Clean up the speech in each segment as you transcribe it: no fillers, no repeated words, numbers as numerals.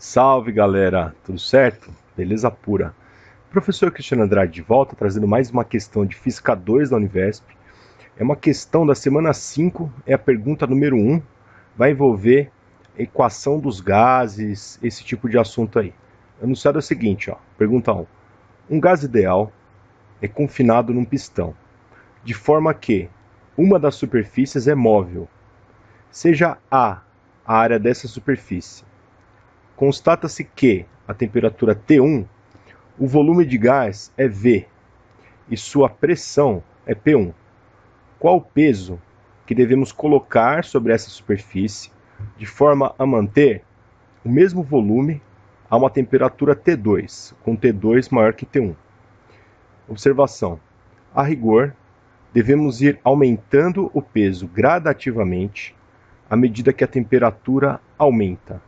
Salve galera, tudo certo? Beleza pura. Professor Cristiano Andrade de volta, trazendo mais uma questão de Física 2 da Univesp. É uma questão da semana 5, é a pergunta número 1, vai envolver equação dos gases, esse tipo de assunto aí. O enunciado é o seguinte, ó, pergunta 1. Um gás ideal é confinado num pistão, de forma que uma das superfícies é móvel, seja a área dessa superfície. Constata-se que a temperatura T1, o volume de gás é V e sua pressão é P1. Qual o peso que devemos colocar sobre essa superfície de forma a manter o mesmo volume a uma temperatura T2, com T2 maior que T1? Observação: a rigor, devemos ir aumentando o peso gradativamente à medida que a temperatura aumenta.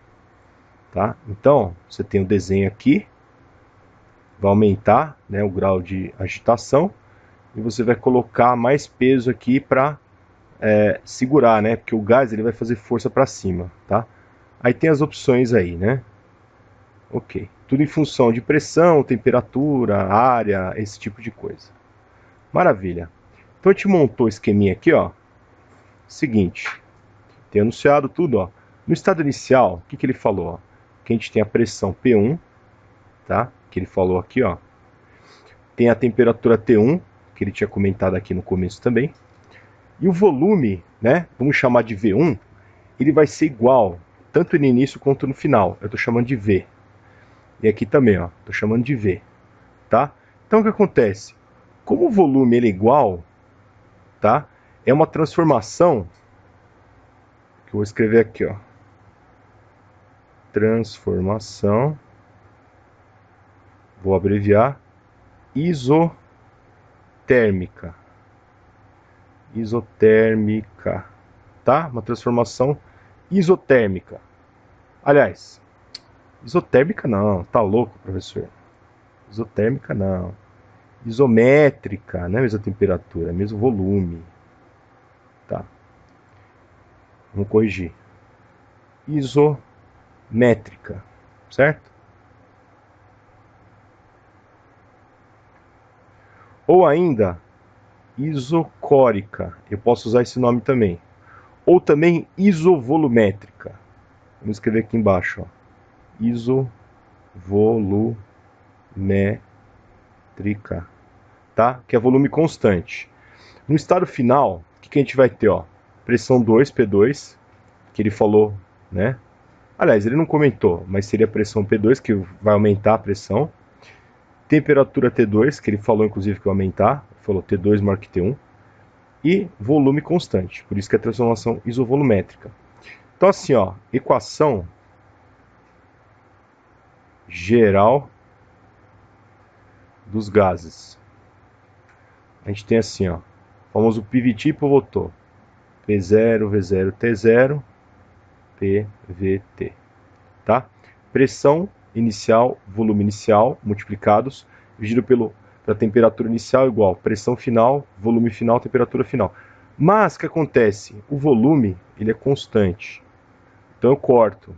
Tá? Então, você tem o desenho aqui, vai aumentar, né, o grau de agitação, e você vai colocar mais peso aqui para segurar, né, porque o gás ele vai fazer força para cima. Tá? Aí tem as opções aí, né? Ok, tudo em função de pressão, temperatura, área, esse tipo de coisa. Maravilha. Então a gente montou o esqueminha aqui, ó. Seguinte, tem anunciado tudo, ó. No estado inicial, o que ele falou? Ó? Que a gente tem a pressão P1, tá? Que ele falou aqui, ó. Tem a temperatura T1, que ele tinha comentado aqui no começo também. E o volume, né? Vamos chamar de V1, ele vai ser igual, tanto no início quanto no final. Eu estou chamando de V. E aqui também, ó. Estou chamando de V, tá? Então o que acontece? Como o volume ele é igual, tá? É uma transformação que eu vou escrever aqui, ó. Transformação, vou abreviar, isotérmica. Isotérmica, tá? Uma transformação isotérmica. Aliás, isotérmica não, tá louco, professor? Isotérmica não. Isométrica, não é a mesma temperatura, é o mesmo volume. Tá. Vamos corrigir. Isométrica, certo? Ou ainda, isocórica. Eu posso usar esse nome também. Ou também isovolumétrica. Vamos escrever aqui embaixo, ó. Isovolumétrica, tá? Que é volume constante. No estado final, o que a gente vai ter, ó? Pressão 2, P2, que ele falou, né? Aliás, ele não comentou, mas seria pressão P2, que vai aumentar a pressão. Temperatura T2, que ele falou inclusive que vai aumentar, falou T2 maior que T1. E volume constante, por isso que é a transformação isovolumétrica. Então assim, ó, equação geral dos gases. A gente tem assim, ó, o famoso PVT pivotou. P0, V0, T0, PVT, tá? Pressão inicial, volume inicial, multiplicados, dividido pela temperatura inicial igual pressão final, volume final, temperatura final. Mas o que acontece? O volume ele é constante. Então eu corto,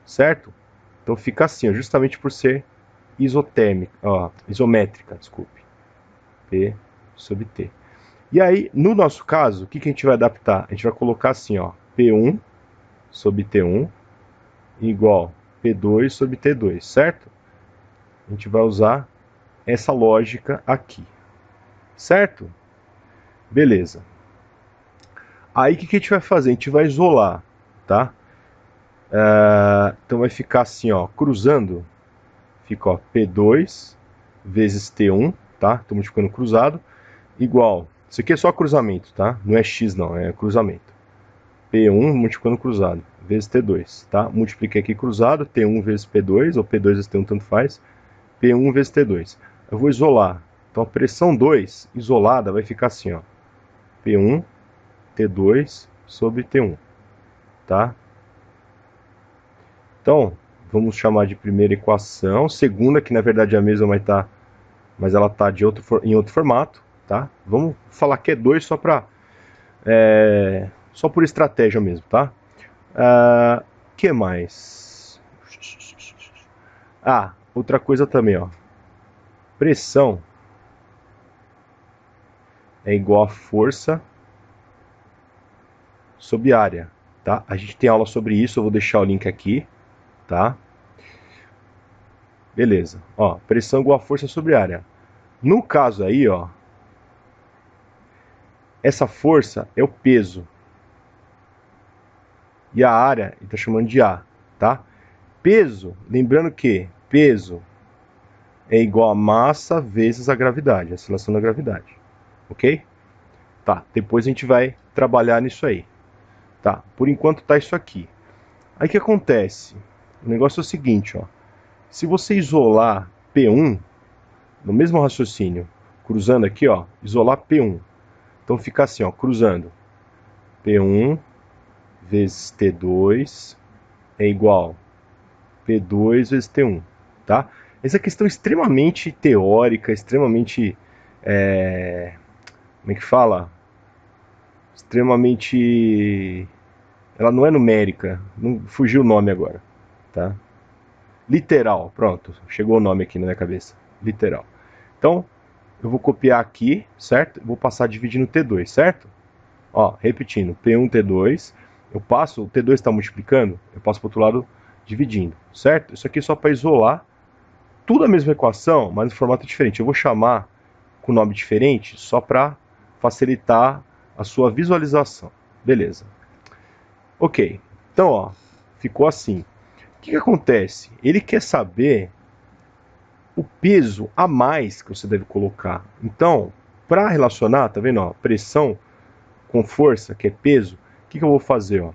certo? Então fica assim, ó, justamente por ser isotérmica, ó, isométrica, desculpe. P sobre T. E aí, no nosso caso, o que a gente vai adaptar? A gente vai colocar assim, ó, P1 sobre T1 igual P2 sobre T2, certo? A gente vai usar essa lógica aqui, certo? Beleza. Aí o que a gente vai fazer? A gente vai isolar, tá? Então vai ficar assim, ó, cruzando, fica ó, P2 vezes T1, tá? Estou multiplicando cruzado, igual, isso aqui é só cruzamento, tá? Não é X não, é cruzamento. P1 multiplicando cruzado, vezes T2, tá? Multipliquei aqui cruzado, T1 vezes P2, ou P2 vezes T1, tanto faz, P1 vezes T2. Eu vou isolar, então a pressão 2 isolada vai ficar assim, ó, P1, T2 sobre T1, tá? Então, vamos chamar de primeira equação, segunda, que na verdade é a mesma, mas ela está em outro formato, tá? Vamos falar que é 2 só para... só por estratégia mesmo, tá? Que mais? Ah, outra coisa também, ó. Pressão é igual a força sobre área, tá? A gente tem aula sobre isso, eu vou deixar o link aqui, tá? Beleza. Ó, pressão igual a força sobre área. No caso aí, ó, essa força é o peso. E a área, ele tá chamando de A, tá? Peso, lembrando que peso é igual a massa vezes a gravidade, a aceleração da gravidade, ok? Tá, depois a gente vai trabalhar nisso aí. Tá, por enquanto tá isso aqui. Aí o que acontece? O negócio é o seguinte, ó. Se você isolar P1, no mesmo raciocínio, cruzando aqui, ó, isolar P1. Então fica assim, ó, cruzando. P1 vezes T2 é igual P2 vezes T1, tá? Essa questão é extremamente teórica, extremamente, como é que fala? Extremamente, ela não é numérica, não fugiu o nome agora, tá? Literal, pronto, chegou o nome aqui na minha cabeça, literal. Então, eu vou copiar aqui, certo? Vou passar dividindo T2, certo? Ó, repetindo, P1, T2, eu passo, o T2 está multiplicando, eu passo para o outro lado dividindo, certo? Isso aqui é só para isolar, tudo a mesma equação, mas no formato diferente. Eu vou chamar com nome diferente só para facilitar a sua visualização. Beleza. Ok, então ó, ficou assim. O que acontece? Ele quer saber o peso a mais que você deve colocar. Então, para relacionar, tá vendo? Ó, pressão com força, que é peso, o que eu vou fazer? Ó?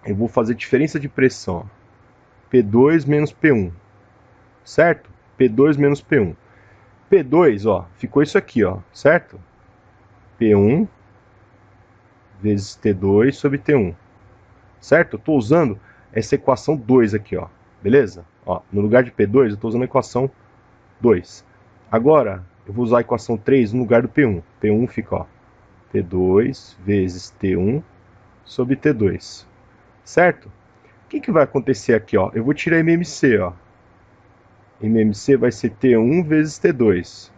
Eu vou fazer diferença de pressão. Ó. P2 menos P1, certo? P2 menos P1. P2, ó, ficou isso aqui, ó, certo? P1 vezes T2 sobre T1, certo? Eu estou usando essa equação 2 aqui, ó, beleza? Ó, no lugar de P2, eu estou usando a equação 2. Agora, eu vou usar a equação 3 no lugar do P1. P1 fica, ó, P2 vezes T1 sobre T2, certo? O que vai acontecer aqui, ó? Eu vou tirar MMC, ó. MMC vai ser T1 vezes T2,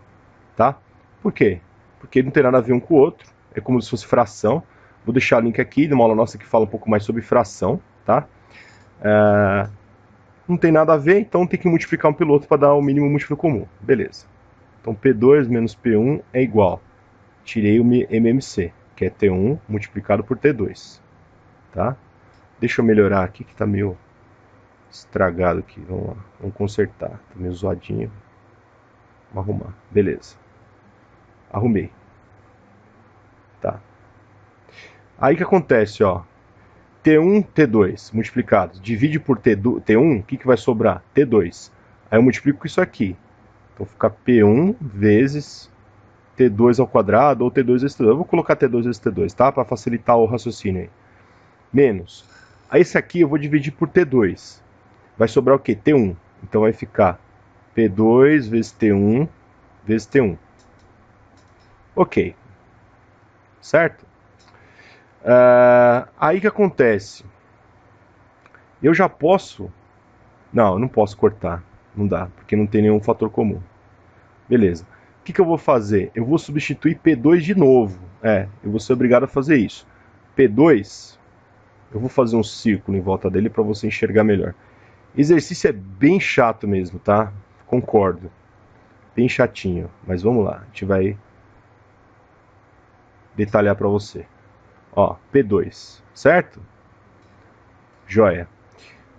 tá? Por quê? Porque não tem nada a ver um com o outro, é como se fosse fração. Vou deixar o link aqui de uma aula nossa que fala um pouco mais sobre fração, tá? Não tem nada a ver, então tem que multiplicar um pelo outro para dar o mínimo múltiplo comum. Beleza. Então P2 menos P1 é igual. Tirei o MMC, que é T1 multiplicado por T2, tá? Deixa eu melhorar aqui que tá meio estragado aqui. Vamos lá, vamos consertar. Tá meio zoadinho. Vamos arrumar. Beleza. Arrumei. Tá. Aí que acontece, ó. T1, T2 multiplicados. Divide por T1, o que vai sobrar? T2. Aí eu multiplico com isso aqui. Então fica P1 vezes T2 ao quadrado ou T2 vezes T2. Eu vou colocar T2 vezes T2, tá? Para facilitar o raciocínio aí. Menos. Aí esse aqui eu vou dividir por T2. Vai sobrar o quê? T1. Então vai ficar P2 vezes T1 vezes T1. Ok. Certo? Aí que acontece? Eu já posso... Não, eu não posso cortar. Não dá, porque não tem nenhum fator comum. Beleza. O que eu vou fazer? Eu vou substituir P2 de novo. Eu vou ser obrigado a fazer isso. P2, eu vou fazer um círculo em volta dele para você enxergar melhor. Exercício é bem chato mesmo, tá? Concordo. Bem chatinho, mas vamos lá. A gente vai detalhar para você. Ó, P2, certo? Joia.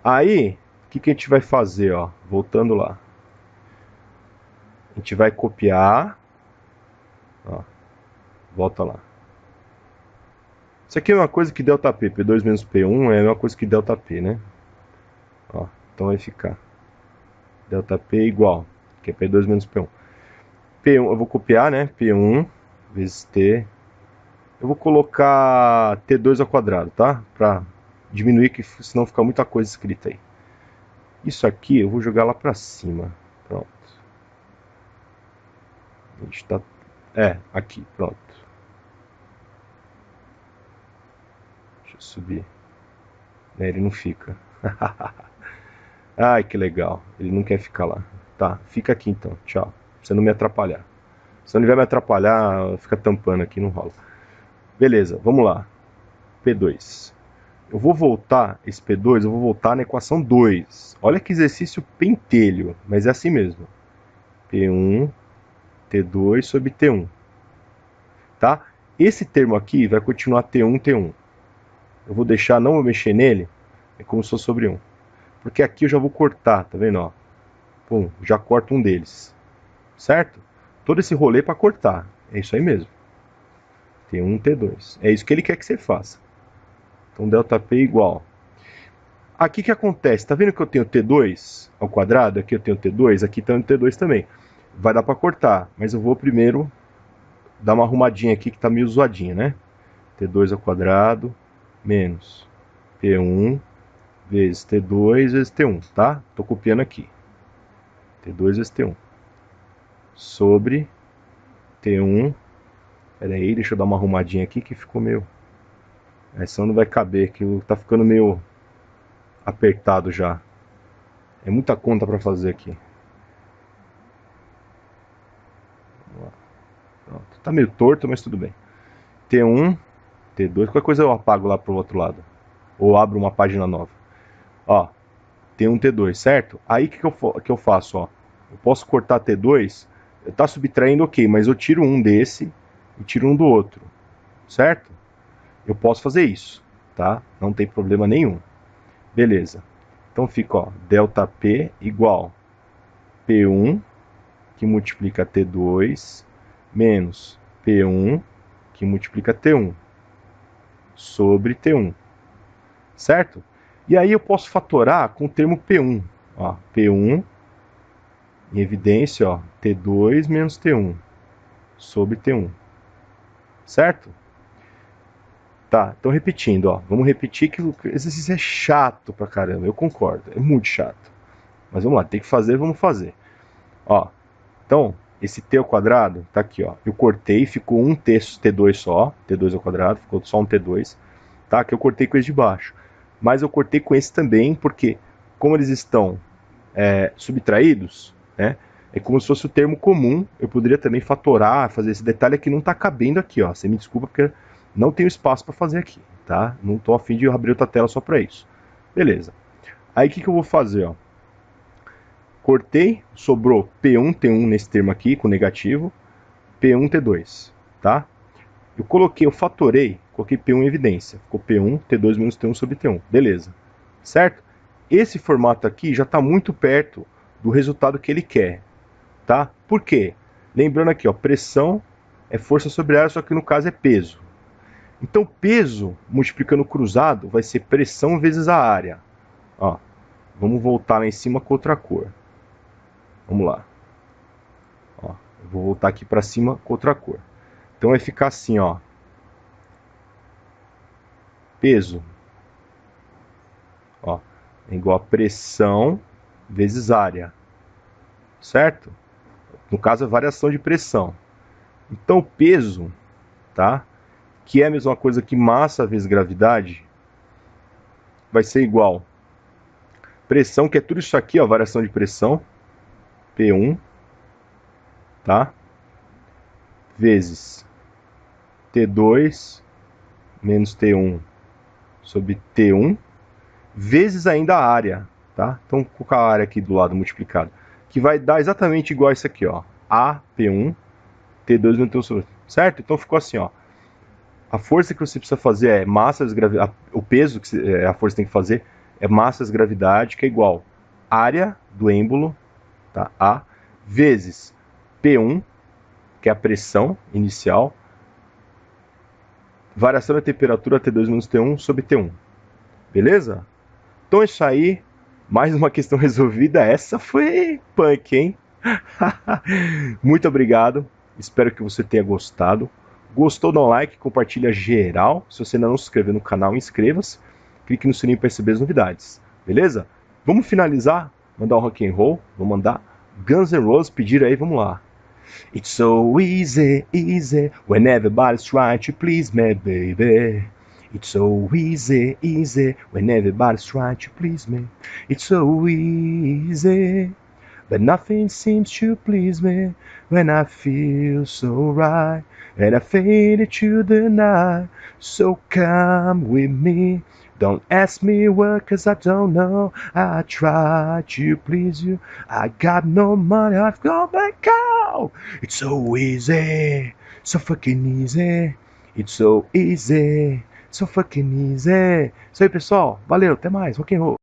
Aí, o que a gente vai fazer, ó? Voltando lá. A gente vai copiar. Ó, volta lá. Isso aqui é uma coisa que ΔP. P2 menos P1 é a mesma coisa que ΔP, né? Ó, então vai ficar ΔP igual, que é P2 menos P1. P1, eu vou copiar, né? P1 vezes T. Eu vou colocar T2 ao quadrado, tá? Pra diminuir, que senão fica muita coisa escrita aí. Isso aqui eu vou jogar lá pra cima. Pronto. A gente tá... aqui, pronto. Deixa eu subir. Ele não fica. Ai, que legal. Ele não quer ficar lá. Tá, fica aqui então. Tchau. Pra você não me atrapalhar. Se não vai me atrapalhar, fica tampando aqui, não rola. Beleza, vamos lá. P2. Eu vou voltar, esse P2, eu vou voltar na equação 2. Olha que exercício pentelho, mas é assim mesmo. P1, T2 sobre T1. Tá? Esse termo aqui vai continuar T1, T1. Eu vou deixar, não vou mexer nele, é como se fosse sobre 1. Porque aqui eu já vou cortar, tá vendo? Ó? Pum, já corto um deles. Certo? Todo esse rolê para cortar. É isso aí mesmo. T1, T2. É isso que ele quer que você faça. Então, ΔP igual. Aqui que acontece? Tá vendo que eu tenho T2 ao quadrado? Aqui eu tenho T2, aqui tem T2 também. Vai dar para cortar, mas eu vou primeiro dar uma arrumadinha aqui que tá meio zoadinha, né? T2 ao quadrado menos P1 vezes T2 vezes T1, tá? Tô copiando aqui. T2 vezes T1 sobre T1. Pera aí, deixa eu dar uma arrumadinha aqui que ficou meio... Essa não vai caber, que tá ficando meio apertado já. É muita conta para fazer aqui. Pronto. Tá meio torto, mas tudo bem. T1, T2, qualquer coisa eu apago lá pro outro lado. Ou abro uma página nova. Ó, T1, T2, certo? Aí o que eu faço, ó? Eu posso cortar T2, tá subtraindo ok, mas eu tiro um desse e tiro um do outro, certo? Eu posso fazer isso, tá? Não tem problema nenhum. Beleza. Então fica, ó, ΔP igual P1, que multiplica T2, menos P1, que multiplica T1, sobre T1, certo? E aí eu posso fatorar com o termo P1. Ó, P1, em evidência, ó, T2 menos T1, sobre T1, certo? Tá, então repetindo, ó, vamos repetir que o exercício é chato pra caramba, eu concordo, é muito chato. Mas vamos lá, tem que fazer, vamos fazer. Ó, então, esse T ao quadrado, tá aqui, ó, eu cortei, ficou um T2 só, T2 ao quadrado, ficou só um T2, tá, que eu cortei com esse de baixo. Mas eu cortei com esse também, porque como eles estão subtraídos, né, é como se fosse o termo comum, eu poderia também fatorar, fazer esse detalhe aqui, não tá cabendo aqui, ó, você me desculpa porque... Não tenho espaço para fazer aqui, tá? Não estou a fim de abrir outra tela só para isso. Beleza. Aí o que eu vou fazer, ó? Cortei, sobrou P1, T1 nesse termo aqui, com negativo, P1, T2, tá? Eu fatorei, coloquei P1 em evidência. Ficou P1, T2 menos T1 sobre T1. Beleza. Certo? Esse formato aqui já está muito perto do resultado que ele quer, tá? Por quê? Lembrando aqui, ó, pressão é força sobre área, só que no caso é peso. Então, peso multiplicando cruzado vai ser pressão vezes a área. Ó, vamos voltar lá em cima com outra cor. Vamos lá. Ó, eu vou voltar aqui para cima com outra cor. Então vai ficar assim, ó. Peso, ó, é igual a pressão vezes área. Certo? No caso, é variação de pressão. Então, o peso, tá? Que é a mesma coisa que massa vezes gravidade, vai ser igual pressão, que é tudo isso aqui, ó, variação de pressão, P1, tá? Vezes T2 menos T1 sobre T1, vezes ainda a área, tá? Então, vou colocar a área aqui do lado multiplicado, que vai dar exatamente igual a isso aqui, ó, A, P1, T2 menos T1 sobre, certo? Então, ficou assim, ó. A força que você precisa fazer é massa vezes gravidade. O peso que a força tem que fazer é massa vezes gravidade, que é igual área do êmbolo, tá? A, vezes P1, que é a pressão inicial, variação da temperatura T2 menos T1 sobre T1. Beleza? Então é isso aí. Mais uma questão resolvida. Essa foi punk, hein? Muito obrigado. Espero que você tenha gostado. Gostou, dá um like, compartilha geral. Se você ainda não se inscreveu no canal, inscreva-se. Clique no sininho para receber as novidades. Beleza? Vamos finalizar, mandar um rock and roll. Vou mandar Guns N' Roses, pedir aí, vamos lá. It's so easy, easy, when everybody's trying to please me, baby. It's so easy, easy, when everybody's trying to please me. It's so easy, but nothing seems to please me when I feel so right, and I fade into the night. So come with me, don't ask me what, cause I don't know. I try to please you, I got no money, I've gone back out. It's so easy, so fucking easy. It's so easy, so fucking easy. Isso aí, pessoal. Valeu, até mais. Rock'n'roll.